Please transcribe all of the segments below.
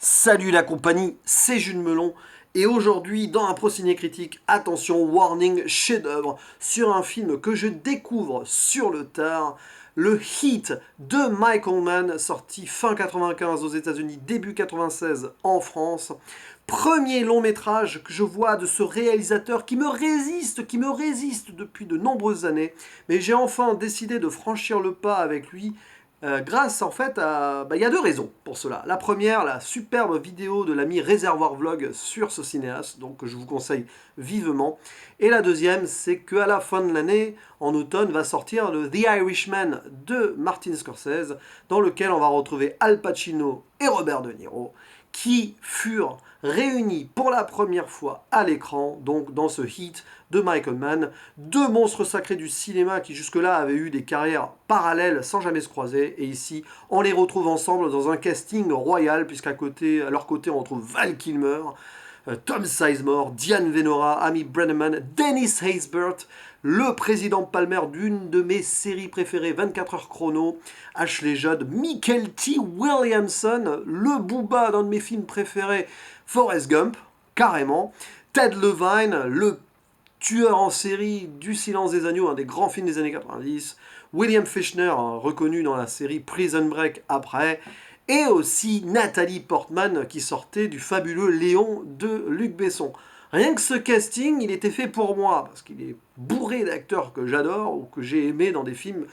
Salut la compagnie, c'est Jules Melon. Et aujourd'hui, dans un Pro-Ciné Critique, attention, warning, chef-d'œuvre, sur un film que je découvre sur le tard, le Heat de Michael Mann, sorti fin 95 aux États-Unis, début 96 en France. Premier long métrage que je vois de ce réalisateur qui me résiste depuis de nombreuses années. Mais j'ai enfin décidé de franchir le pas avec lui grâce en fait à... Il y a deux raisons pour cela. La première, la superbe vidéo de l'ami Réservoir Vlog sur ce cinéaste, donc que je vous conseille vivement. Et la deuxième, c'est qu'à la fin de l'année, en automne, va sortir le The Irishman de Martin Scorsese, dans lequel on va retrouver Al Pacino et Robert De Niro, qui furent réunis pour la première fois à l'écran, donc dans ce Heat de Michael Mann, deux monstres sacrés du cinéma qui jusque-là avaient eu des carrières parallèles sans jamais se croiser, et ici on les retrouve ensemble dans un casting royal, puisqu'à côté, à leur côté on retrouve Val Kilmer, Tom Sizemore, Diane Venora, Amy Brenneman, Dennis Haysbert, le président Palmer d'une de mes séries préférées, 24 heures chrono, Ashley Judd, Michael T. Williamson, le Booba d'un de mes films préférés, Forrest Gump, carrément, Ted Levine, le tueur en série du Silence des Agneaux, un des grands films des années 90, William Fichtner, reconnu dans la série Prison Break après, et aussi Nathalie Portman qui sortait du fabuleux Léon de Luc Besson. Rien que ce casting, il était fait pour moi, parce qu'il est bourré d'acteurs que j'adore ou que j'ai aimés dans des films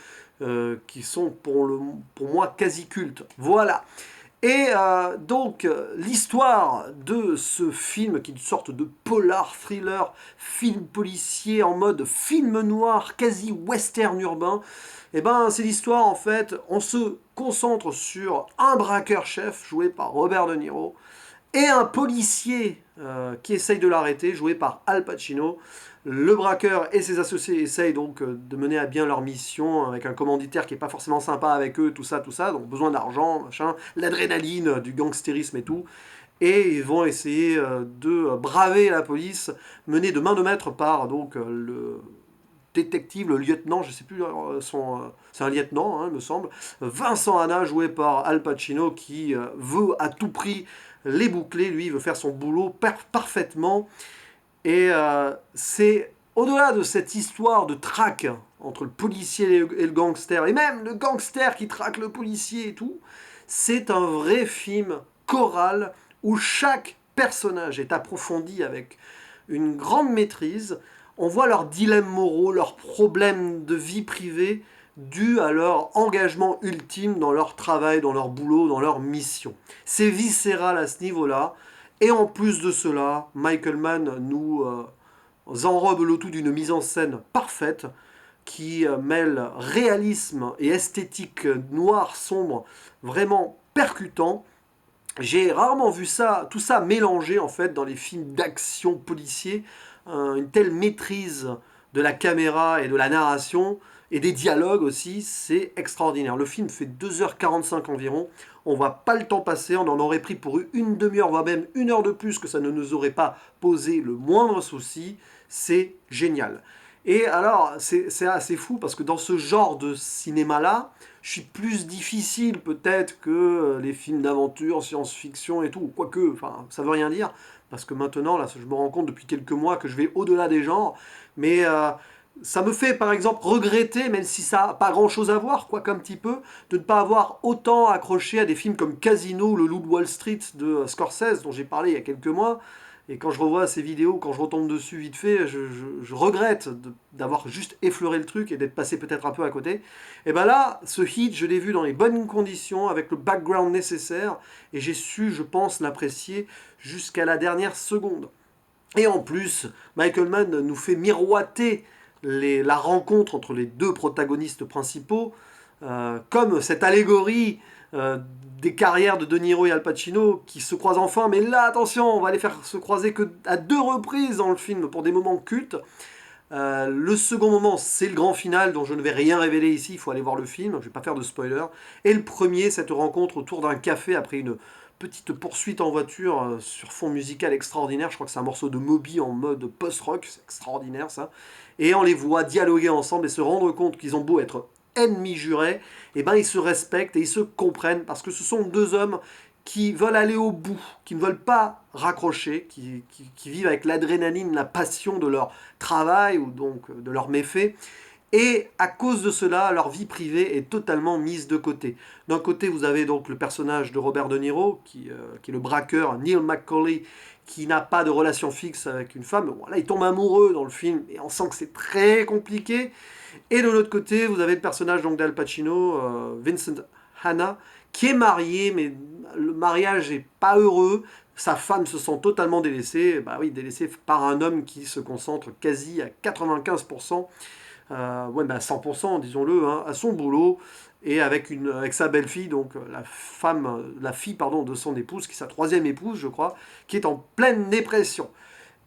qui sont pour moi quasi cultes. Voilà. Et donc, l'histoire de ce film, qui est une sorte de polar thriller, film policier en mode film noir, quasi western urbain, et ben c'est l'histoire en fait, on se concentre sur un braqueur-chef joué par Robert De Niro, et un policier qui essaye de l'arrêter, joué par Al Pacino. Le braqueur et ses associés essayent donc de mener à bien leur mission avec un commanditaire qui n'est pas forcément sympa avec eux, tout ça, donc besoin d'argent, machin, l'adrénaline, du gangstérisme et tout. Et ils vont essayer de braver la police, menée de main de maître par donc le détective, le lieutenant, je sais plus c'est un lieutenant, hein, il me semble, Vincent Hanna, joué par Al Pacino, qui veut à tout prix les boucler, lui il veut faire son boulot parfaitement, et c'est au-delà de cette histoire de traque entre le policier et le gangster, et même le gangster qui traque le policier et tout, c'est un vrai film choral où chaque personnage est approfondi avec une grande maîtrise. On voit leurs dilemmes moraux, leurs problèmes de vie privée dus à leur engagement ultime dans leur travail, dans leur boulot, dans leur mission. C'est viscéral à ce niveau-là. Et en plus de cela, Michael Mann nous enrobe le tout d'une mise en scène parfaite qui mêle réalisme et esthétique noire, sombre, vraiment percutant. J'ai rarement vu ça, tout ça mélangé en fait dans les films d'action policiers, une telle maîtrise de la caméra et de la narration et des dialogues aussi, c'est extraordinaire. Le film fait 2h45 environ, on voit pas le temps passer, on en aurait pris pour une demi-heure, voire même une heure de plus, que ça ne nous aurait pas posé le moindre souci, c'est génial. Et alors, c'est assez fou parce que dans ce genre de cinéma-là, je suis plus difficile peut-être que les films d'aventure, science-fiction et tout, quoique, enfin, ça veut rien dire, parce que maintenant, là, je me rends compte depuis quelques mois que je vais au-delà des genres, mais ça me fait par exemple regretter, même si ça n'a pas grand-chose à voir, quoi qu'un petit peu, de ne pas avoir autant accroché à des films comme Casino, Le Loup de Wall Street de Scorsese, dont j'ai parlé il y a quelques mois. Et quand je revois ces vidéos, quand je retombe dessus vite fait, je regrette d'avoir juste effleuré le truc et d'être passé peut-être un peu à côté. Et ben là, ce hit, je l'ai vu dans les bonnes conditions, avec le background nécessaire, et j'ai su, je pense, l'apprécier jusqu'à la dernière seconde. Et en plus, Michael Mann nous fait miroiter la rencontre entre les deux protagonistes principaux, comme cette allégorie des carrières de De Niro et Al Pacino qui se croisent enfin, mais là attention, on va les faire se croiser que à deux reprises dans le film pour des moments cultes. Le second moment, c'est le grand final dont je ne vais rien révéler ici, il faut aller voir le film, je ne vais pas faire de spoiler. Et le premier, cette rencontre autour d'un café après une petite poursuite en voiture sur fond musical extraordinaire, je crois que c'est un morceau de Moby en mode post-rock, c'est extraordinaire ça. Et on les voit dialoguer ensemble et se rendre compte qu'ils ont beau être ennemis jurés, et ben ils se respectent et ils se comprennent parce que ce sont deux hommes qui veulent aller au bout, qui ne veulent pas raccrocher, qui vivent avec l'adrénaline, la passion de leur travail ou donc de leurs méfaits. Et à cause de cela, leur vie privée est totalement mise de côté. D'un côté, vous avez donc le personnage de Robert De Niro, qui est le braqueur Neil McCauley, qui n'a pas de relation fixe avec une femme. Bon, là, il tombe amoureux dans le film, et on sent que c'est très compliqué. Et de l'autre côté, vous avez le personnage donc d'Al Pacino, Vincent Hanna, qui est marié, mais le mariage n'est pas heureux. Sa femme se sent totalement délaissée, bah oui, délaissée par un homme qui se concentre quasi à 95%, 100%, disons-le, hein, à son boulot, et avec sa belle-fille, donc la fille pardon, de son épouse, qui est sa troisième épouse, je crois, qui est en pleine dépression.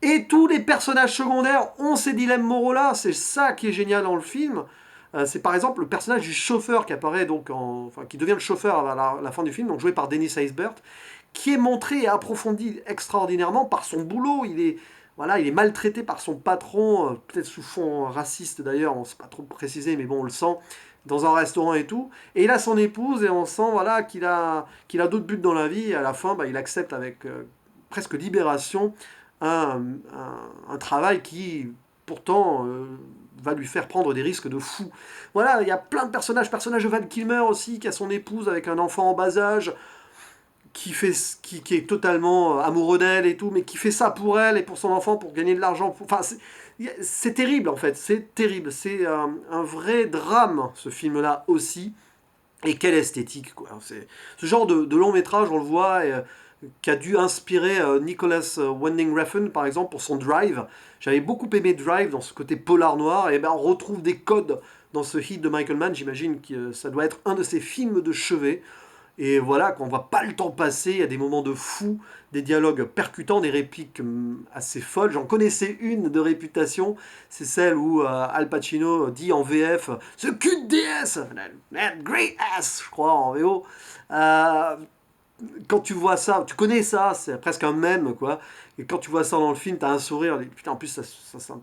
Et tous les personnages secondaires ont ces dilemmes moraux-là, c'est ça qui est génial dans le film. C'est par exemple le personnage du chauffeur qui apparaît donc qui devient le chauffeur à la fin du film, donc joué par Dennis Haysbert, qui est montré et approfondi extraordinairement par son boulot. Il est maltraité par son patron, peut-être sous fond raciste d'ailleurs, on ne sait pas trop préciser, mais bon, on le sent, dans un restaurant et tout. Et il a son épouse et on sent qu'il a d'autres buts dans la vie. Et à la fin, il accepte avec presque libération un travail qui, pourtant, va lui faire prendre des risques de fou. Voilà, il y a plein de personnages. Personnage de Val Kilmer aussi, qui a son épouse avec un enfant en bas âge, qui est totalement amoureux d'elle et tout, mais qui fait ça pour elle et pour son enfant, pour gagner de l'argent. Enfin, c'est terrible en fait, c'est terrible. C'est un vrai drame, ce film-là aussi. Et quelle esthétique, quoi. C'est ce genre de long métrage, on le voit, qui a dû inspirer Nicholas Winding Refn, par exemple, pour son Drive. J'avais beaucoup aimé Drive dans ce côté polar noir, et ben on retrouve des codes dans ce hit de Michael Mann. J'imagine que ça doit être un de ses films de chevet. Et voilà, qu'on ne voit pas le temps passer, il y a des moments de fou, des dialogues percutants, des répliques assez folles. J'en connaissais une de réputation, c'est celle où Al Pacino dit en VF « Ce cul de DS, that great ass », je crois, en VO. Quand tu vois ça, tu connais ça, c'est presque un mème, quoi. Et quand tu vois ça dans le film, t'as un sourire. Putain, en plus,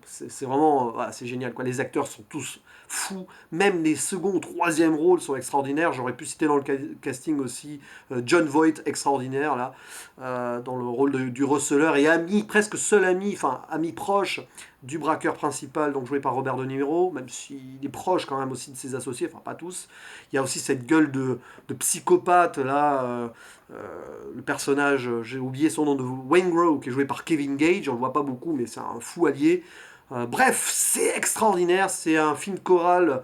c'est vraiment, voilà, c'est génial, quoi. Les acteurs sont tous fous. Même les second ou troisième rôles sont extraordinaires. J'aurais pu citer dans le casting aussi John Voight, extraordinaire, là, dans le rôle du receleur et ami, presque seul ami, enfin, ami proche du braqueur principal, donc joué par Robert De Niro, même s'il est proche quand même aussi de ses associés, enfin pas tous. Il y a aussi cette gueule de psychopathe, là, le personnage, j'ai oublié son nom, de Waingro, qui est joué par Kevin Gage, on le voit pas beaucoup, mais c'est un fou allié. Bref, c'est extraordinaire, c'est un film choral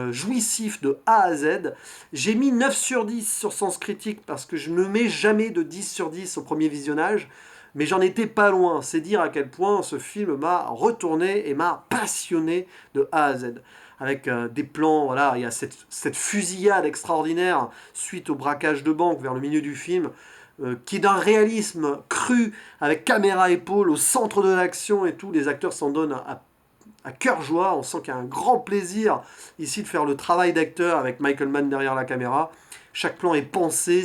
jouissif de A à Z. J'ai mis 9 sur 10 sur Sens Critique parce que je ne mets jamais de 10 sur 10 au premier visionnage, mais j'en étais pas loin. C'est dire à quel point ce film m'a retourné et m'a passionné de A à Z. Avec des plans, voilà, il y a cette fusillade extraordinaire suite au braquage de banque vers le milieu du film, qui est d'un réalisme cru, avec caméra épaule au centre de l'action et tout. Les acteurs s'en donnent à cœur joie. On sent qu'il y a un grand plaisir ici de faire le travail d'acteur avec Michael Mann derrière la caméra. Chaque plan est pensé,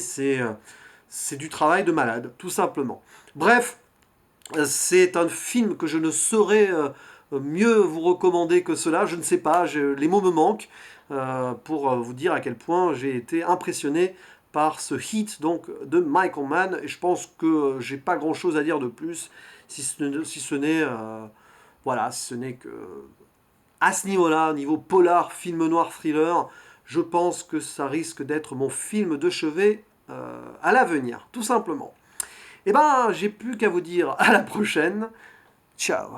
c'est du travail de malade, tout simplement. Bref, c'est un film que je ne saurais mieux vous recommander que cela. Je ne sais pas, les mots me manquent pour vous dire à quel point j'ai été impressionné par ce hit donc de Michael Mann. Et je pense que j'ai pas grand chose à dire de plus, si ce n'est voilà, si ce n'est que à ce niveau-là, niveau polar, film noir, thriller, je pense que ça risque d'être mon film de chevet à l'avenir, tout simplement. Eh ben, j'ai plus qu'à vous dire à la prochaine. Ciao.